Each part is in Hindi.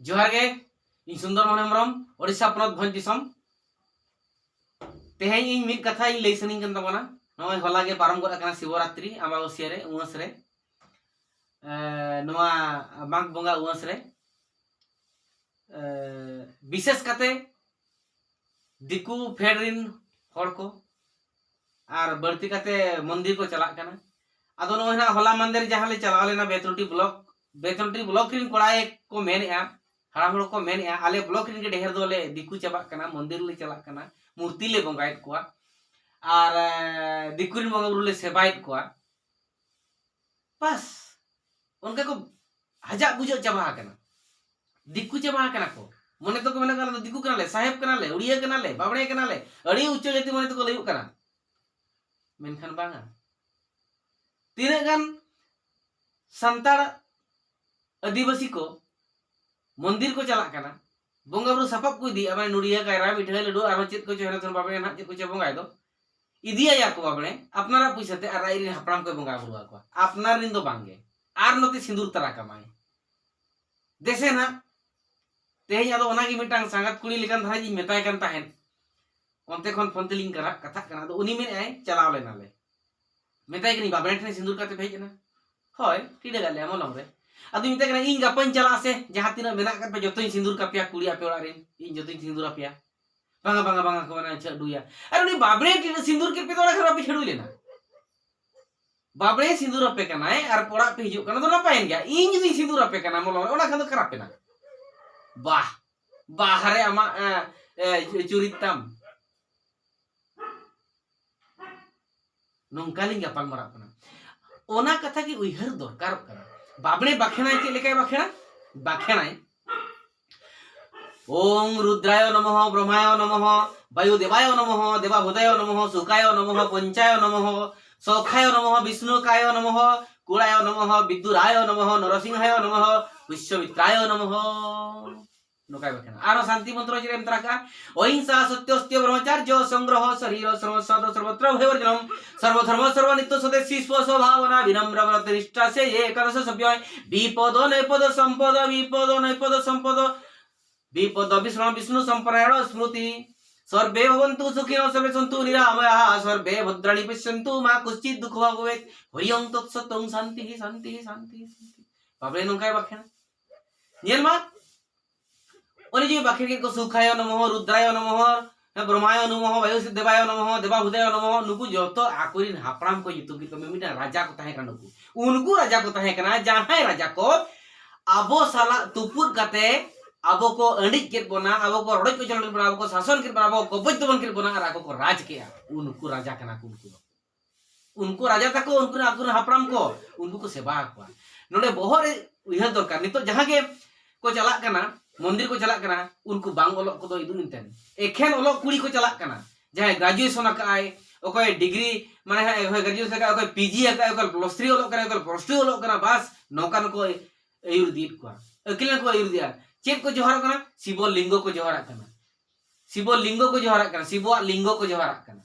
जोहार गे इन सुंदर मोहन हेम्ब्रम ओडिशा पनत भंज दिसम तेहें इन मिद कथा इन लई सनिंग कन तबना नय होला गे पारम गोद अकना शिवरात्रि अमावस्या रे उमस रे नोआ माघ बंगा उमस रे विशेष कते दिकु फेड रिन हड़ को आर बढ़ती कते मंदिर को चला कना आदो नय ना होला मंदिर जहां ले चला लेना बेतनटी ब्लॉक रिन कोड़ाए को मेनया हाड़ा को मेनया आले ब्लॉक रिन के ढेर दोले दिकु चबा कना मंदिर ले चला कना मूर्ति ले बंगायत को आर दिकु रिन बंगा बुरु ले सेबायत को बस उनका को हजा बुझो चबा कना दिकु चबा कना को मने तो को मेना कना दिकु कना ले साहेब कना ले उड़िया कना ले बाबड़े कना ले अड़ी उच्च जाति मने तो को लयु कना मेनखान बांगा तीन गान संताड़ आदिवासी को मंदिर को चला कना बंगा बुरु सपाब को इदी आबाय नुड़िया कायरा मिठाई लड्डू आरो चेत को चेहरा थन बाबड़े ना चेत को चे बंगाय दो इदिया या को बाबड़े अपनारा पैसाते आर राई रिन हपराम को बंगा बुरु को अपनार रिन दो बांगे आर नते सिंदूर तरा कमाय देसे ना तेहें आदो ओना गी मिटांग सांगत कुड़ी लेकान धारा जी मेताय कान ताहेन ओनते खन फोन तेलिंग करा कथा कना दो उनी में आय चलाव लेना ले मेताय कनी बाबड़े ठने सिंदूर काते भेजना होय टिडे गाले अमलम रे अदु मिते कना इन गापन चला से जहां तीना मेना कत पे जतोई सिंदूर कापिया कुड़ी आपे ओड़ा रेन इन जतोई सिंदूर आपिया बांगा बांगा बांगा को ना छडुया अरे उनी बाबड़े टिडे सिंदूर के पे तोड़ा खरा पे छडु लेना बाबड़े सिंदूर आपे कनाय आर पोड़ा पे हिजु कना तो नापायन गया इन जदी सिंदूर आपे कना मोलो ओना खान तो खराब पेना वाह बाहरे आमा चुरितम नोंकालिंग गपाल मरा कना ओना कथा की उइहर दरकार कना बाबड़े बाखेनाय के लेकाय बाखेनाय ओम रुद्राय नमः ब्रह्माय नमः वायुदेवाय नमः देवाभूताय नमः सुखाय नमः पंचाय नमः सखाय नमः विष्णुकाय नमः कुलाय नमः विद्युराय नमः नरसिंहाय नमः विश्वमित्राय नमः नोकाय बाखेना आरो शांति मंत्र जिरेम तराका अहिंसा सत्यस्त्य ब्रह्मचर्य संग्रह शरीर सर्वसद सर्वत्र भयवर्जनम सर्वधर्म सर्वनित्य स्वदेशी स्वभावना विनम्र व्रत निष्ठा से एकदश सभ्य विपद नैपद संपद विपद नैपद संपद विपद विष्णु विष्णु संपरायण स्मृति सर्वे भवन्तु सुखिनो सर्वे सन्तु निरामयाः सर्वे भद्राणि पश्यन्तु मा कुश्चित् दुःख भवेत् हरिओं तत्सत् शान्तिः शान्तिः शान्तिः बाबरे नोकाय बाखेना नियन मा ओनी जी बाखेर के को सुखाय नमः रुद्राय नमः ब्रह्माय नमः वायुदेवाय नमः देवाभूताय नमः नुकु जतो आकुरिन हापराम को युतु की कमे मिटा राजा को ताहे कना उनको राजा को ताहे कना जहां राजा को आबो साला तुपुर कते आबो को अंडिक के बना आबो को रडक को चलन बना आबो को शासन के बना आबो को बजतवन के बना आबो को राज के उनको राजा कना उनको राजा तको उनको आकुर हापराम को उनको को सेवा को नोडे बहरे उइहर दरकार नितो जहां के को चला कना मंदिर को चला कना उनको बांग ओलक को दो इदु नितेन एखेन ओलक कुड़ी को चला कना जहां ग्रेजुएशन आकाय ओकय डिग्री माने ग्रेजुएशन का ओकय पीजी आकाय ओकय प्लस 3 ओलक कना ओकय प्लस 2 ओलक कना बस नौकान को एयुर दीप को अकिलन को एयुर दिया चेक को जोहार कना शिव लिंगो को जोहार कना शिव लिंगो को जोहार कना शिव लिंगो को जोहार कना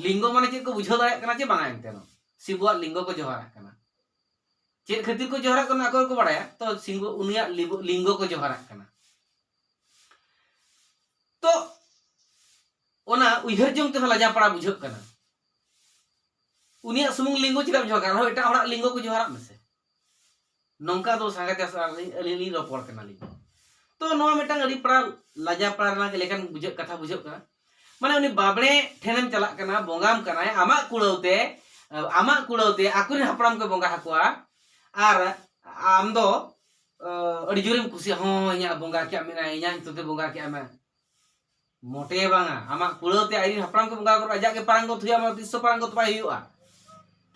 लिंगो माने चेक को बुझो दाय कना चे बांगा एंतेनो शिव लिंगो को जोहार कना चेक खातिर को जोहार कना अको को बड़ाया तो सिंगो उनिया लिंगो को जोहार कना तो ओना उइहर जंग ते लाजा पड़ा बुझो कना उनिया सुमुंग लिंगो चिदा बुझो कना एटा हड़ा लिंगो को जोहार मेसे नोंका दो सांगाते अली रोपड़ कना ली तो नोआ मिटांग अड़ी पड़ा लाजा पड़ा ना के लेकन बुझो कथा बुझो कना माने उनी बाबड़े ठेनम चला कना बोंगाम कना आमा कुड़ौते आकुरी हपराम को बोंगा हकुआ आर आम दो अड़ी जोरेम खुशी हो इया बोंगा के मेना इया तोते बोंगा के आमा मोटे बांगा आमा कुड़ौते आइरी हपराम को बोंगा को राजा के पारंगो थुया मा 300 पारंगो तबा हियुआ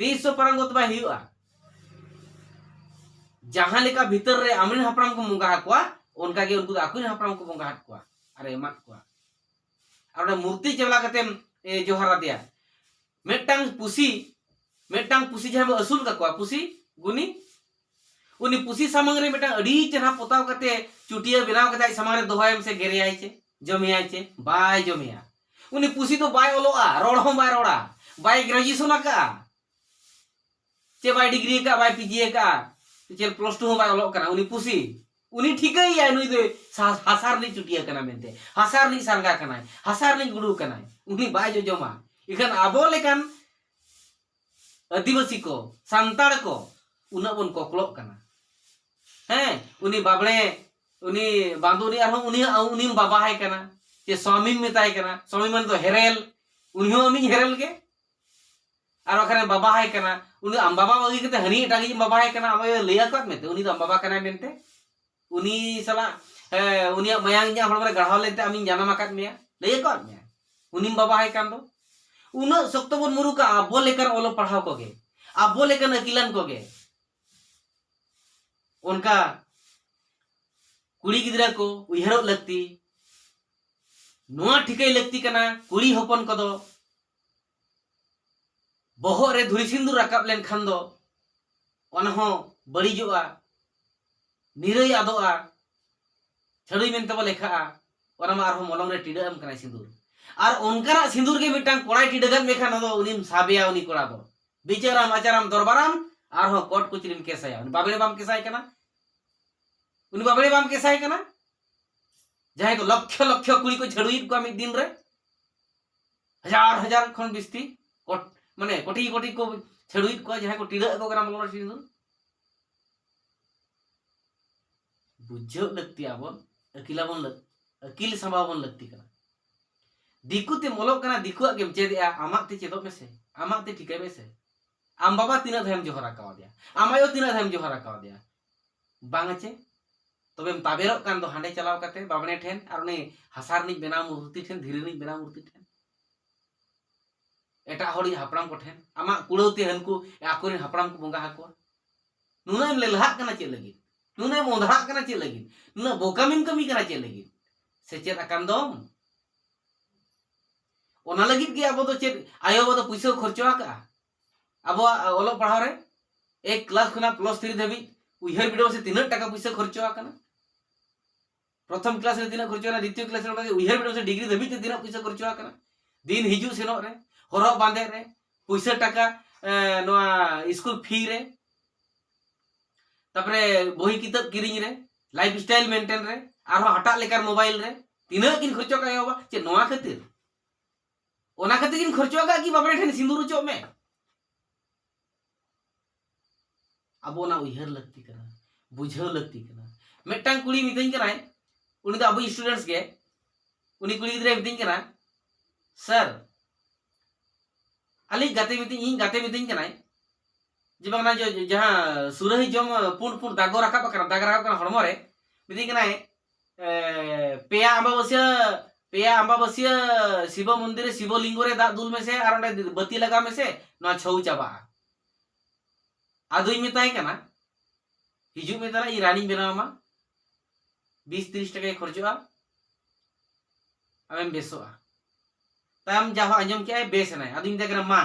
300 पारंगो तबा हियुआ जहां लेका भीतर रे आमरिन हपराम को बोंगा हकुआ उनका के उनको आकुरी हपराम को बोंगा हकुआ अरे मा को और मूर्ति चला कते जोहारा दिया मेटांग पुसी जहां असूल का पुसी गुनी उनी पुसी सामंग रे मेटा अड़ी चेहरा पोताव कते चुटिया बनाव कते समारे दोहायम से गेरे आइ छे जमिया छे बाय जमिया उनी पुसी तो बाय ओलोआ रोड हो बाय रोडा बाय ग्रेजुएशन का चे बाय डिग्री का बाय पीजी का चे प्लस 2 हो बाय ओलो कना उनी पुसी उनी ठिकाई नुई दो हासार नी चुटिया कना मेनते हासार नी सांगा कनाय हासार नी गुडू कनाय उनी बाय जोजोमा इखान आबो लेकान आदिवासी को सांताड़ को उना बन कोकलोक कना हैं उनी बाबड़े उनी बांदुनी आरो उनी बाबा है कना जे स्वामी मेताय कना स्वामी मन तो हेरेल उनी हो अमी हेरेल के आरो खाने बाबा है कना उनी आम बाबा बगी कते हनी एटागी बाबा है कना आमे लेया कत मेते उनी तो आम बाबा कना मेनते उनी सला उनी मयांग nya हर गढ़ाव लेते आमी जानाम आकात मेया लेया कत मेया उनी बाबा है कान दो उना सख्त बन मुरु का आबो लेकर ओलो पढ़ाव कोगे आबो लेकर अकिलन कोगे उनका कुड़ी गिदरा को उयहरो लगती नुआ ठिकाई लगती कना कुड़ी होपन को दो बहर रे धुरी सिंदूर रकाब लेन खान दो ओना हो बड़ीजोआ निरई आदोआ छड़ुई मेनते बो लेखा ओना मा आरो मलंग रे टिडा एम कना सिंदूर और उनका सिंदूर के मिटांग कोड़ाई टिडगन मेखा दो उनी साबिया उनी कोड़ा दो बिचाराम आचाराम दरबाराम और हो कोट कुचरिम केसाया उनी बाबड़े बाम केसाय कना उनी बाबड़े बाम केसाय कना जहां को लक्ष लक्ष कुड़ी को झड़ुई को मिद दिन रे हजार हजार खन बिस्ती कोट माने कोटी कोटी को छेड़ुई को जहां को टिडा को कना मलंग सिंदूर बुझो लगती आबन अकिलाबन अकिल संभावन लगती कना दिकुते मोलोक कना दिकुआ गेम चेदया आमाते चेदो मेसे आमाते ठिकाय मेसे आम बाबा तीना धैम जोहरा का दिया आमायो तीना धैम जोहरा का दिया बांगचे तबेम ताबेरो कान दो हांडे चलाव काते बाबने ठेन और ने हासार नि बेना मूर्ति ठेन धीरे नि बेना मूर्ति ठेन एटा हड़ी हापराम को ठेन आमा कुड़ौते हनकु आकोरे हापराम को बंगा हाको नुनाम लेलहा कना चे लगी नुना मोधरा कना चे लगी नुना बोकामिन कमी कना चे लगी सेचेत आकान दम ओना लगी के अब तो चे आयो बो तो पैसा खर्चो आका अब ओलो पढ़ाव रे एक क्लास खना +3 धबी उहर वीडियो से 3 टाका पैसा खर्चो आकना प्रथम क्लास रे 3 खर्चो ना द्वितीय क्लास रे उहर वीडियो से डिग्री धबी ते 3 पैसा खर्चो आकना दिन हिजु सेनो रे हरो बांधे रे पैसा टाका नोआ स्कूल फी रे तापरे बही किताब किरिኝ रे लाइफ स्टाइल मेंटेन रे आरो हटा लेकर मोबाइल रे 3 किन खर्चो का होबा चे नोआ खातिर ओना खातिर किन खर्चो का कि बाबरे ठेन सिंदूर चो में अब ना उहर लगती कना बुझाव लगती कना मेटांग कुड़ी मितኝ कनाय उनी तो अब स्टूडेंट्स के उनी कुड़ी गिदरे मितኝ कना सर अली गाते मितኝ कनाय जे बांगना जो जहां सुरही जम पुण पुण दागो राखा कना हड़मो रे मितኝ कनाय पेया अम्बाबसिया शिव मंदिर शिवलिंग रे दा दुल में से और बत्ती लगा में से ना छौ चाबा आदुई मेताय कना हिजु में तारा रानी बनामा 20-30 टका खर्चोआ आमेम बेसोआ ताम जाहो अंजम के बेस नाय आदुई मेताय कना मा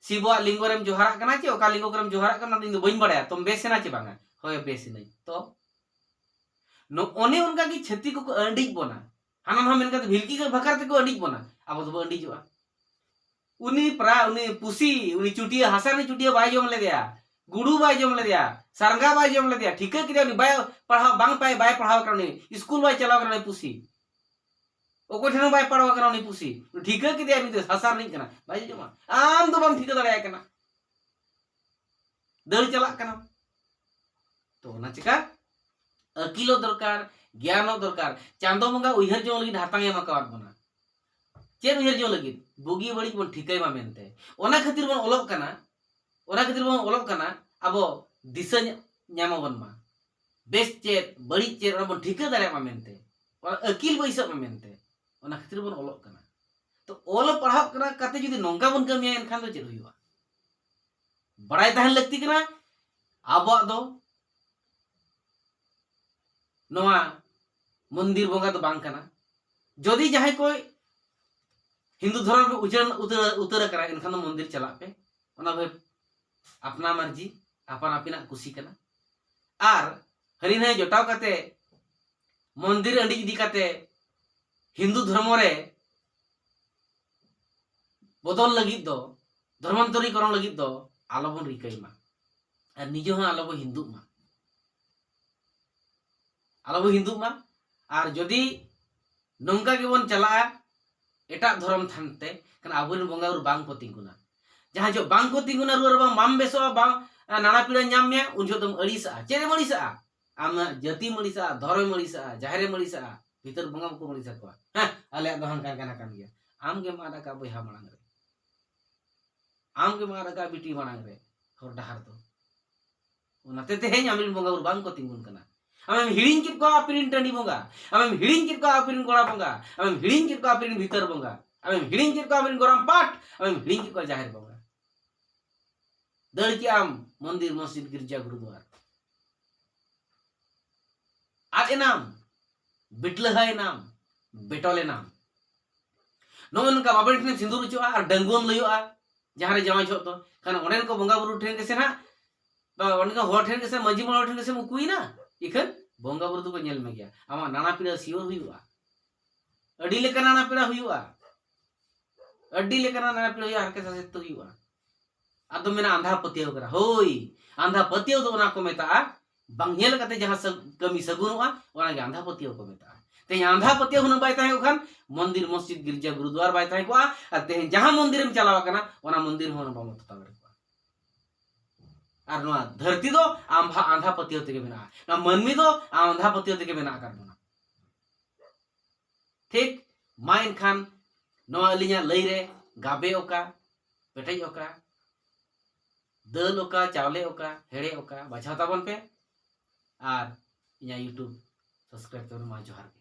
शिववा लिंग रेम जोहारा कना चे ओका लिंग करम जोहारा कना दिन बइन बड़ाया तुम बेस ना चे बांगा होय बेस नहीं तो नो ओने उनका की छत्ती को अंडिक बोना हाना हम इनका भिलकी के भकार ते को अंडिक बोना अब तो अंडी जोआ उनी पुसी उनी चुटिया हासा ने चुटिया बाय जोम ले दिया गुडू बाय जोम ले दिया सरंगा बाय जोम ले दिया ठीक है कि बाय पढ़ाव बांग पाए बाय पढ़ाव करने स्कूल बाय चलाव करने पुसी ओको ठेनो बाय पढ़ाव करने पुसी ठीक है कि दिया हासा नहीं करना बाय जोमा आम तो बम ठीक दड़ाया करना दड़ चला करना तो ना चिका अकिलो दरकार ज्ञानो दरकार चांदो मंगा उहर जो लगी हातांग एमा कावत बना चेर उहर जो लगी बुगी बड़ी बन ठीकay मा मेनते ओना खातिर बन ओलोक कना अब दिशा ᱧᱟᱢᱟᱵᱚᱱ मा बेस चेर बड़ी चेर ओना बन ठीका दाड़े मा मेनते और अकिल बैसा मा मेनते ओना खातिर बन ओलोक कना तो ओल पढ़ाव कना काते जुदी नोंगा बन कमिया एनखान दो चेर हुइबा बड़ाय ताहन लगती कना आबो दो नोआ मंदिर बोंगा तो बांग कना जदि जहां कोई हिंदू धर्म पे उतर करा इनखान मंदिर चला पे ओना भाई अपना मर्जी अपन अपिना खुशी कना आर हरी ने जोटाव काते मंदिर अंडी इदी काते हिंदू धर्म रे बदल लगी दो धर्मांतरीकरण लगी दो आलोबन रिकाई मा और निजो हां आलोबो हिंदू मा आलो हिंदू मा और जदि नौका गेबन चला एटा धर्म थानते कन आबुन बंगा बुरु बांग को तिंगुना जहां जो बांग को तिंगुना रुआर बांग माम बेसो बांग नाना पीड़ा नाम में उन जो तुम अड़ीसा चेरे मड़ीसा आम जाति मड़ीसा धर्म मड़ीसा जाहरे मड़ीसा भीतर बंगा को मड़ीसा को हां आले दो हंकान काना कान गया आम के मादा का बहा मांग रे आम के मादा का बिटी मांग रे हर डहार दो ओनाते तेहेñ आमिन बंगा बुरु बांग को तिंगुन कना आमेम हिड़िंग कित को आपिरिन टंडी बंगा आमेम हिड़िंग कित को आपिरिन गोड़ा बंगा आमेम हिड़िंग कित को आपिरिन भीतर बंगा आमेम हिड़िंग कित को आपिरिन गोराम पाट आमेम हिड़िंग कित को जाहिर बंगा दड़ की आम मंदिर मस्जिद गिरजा गुरुद्वार आगे नाम बिटलहाय नाम बेटोले नाम नोन का बाबन ठेन सिंदूर उचुआ और डंगुन लयुआ जहां रे जमा छो तो खान ओनेन को बंगा बुरु ठेन के से ना ओनेन को होर ठेन के से मजी मोड़ ठेन के से मुकुई ना इखन बंगा बुरु तो नेल में गया आमा नाना पीड़ा सियोर हुआ अडी लेका नाना पीड़ा हुआ अडी लेका नाना पीड़ा हुआ हर के साथे तो हुआ आदो मेना आंधा पतियो करा होई आंधा पतियो तो ओना को मेता बांग नेल कते जहां कमी सगुनवा ओना के आंधा पतियो को मेता ते आंधा पतियो हुन बाय ताहे खान मंदिर मस्जिद गिरजा गुरुद्वार बाय ताहे को आ ते जहां मंदिर में चलावा कना ओना मंदिर होना बाम तता और नोआ धरती दो आंधा आंधा पतियो तेगे मेना ना मनमी दो आंधा पतियो तेगे मेना कर बोना ठीक माइन खान नोआ अलिया लई रे गाबे ओका पेटej ओका दल ओका चावले ओका हेड़े ओका बाछाव ताबन पे और इया यूट्यूब सब्सक्राइब कर मा जोहार।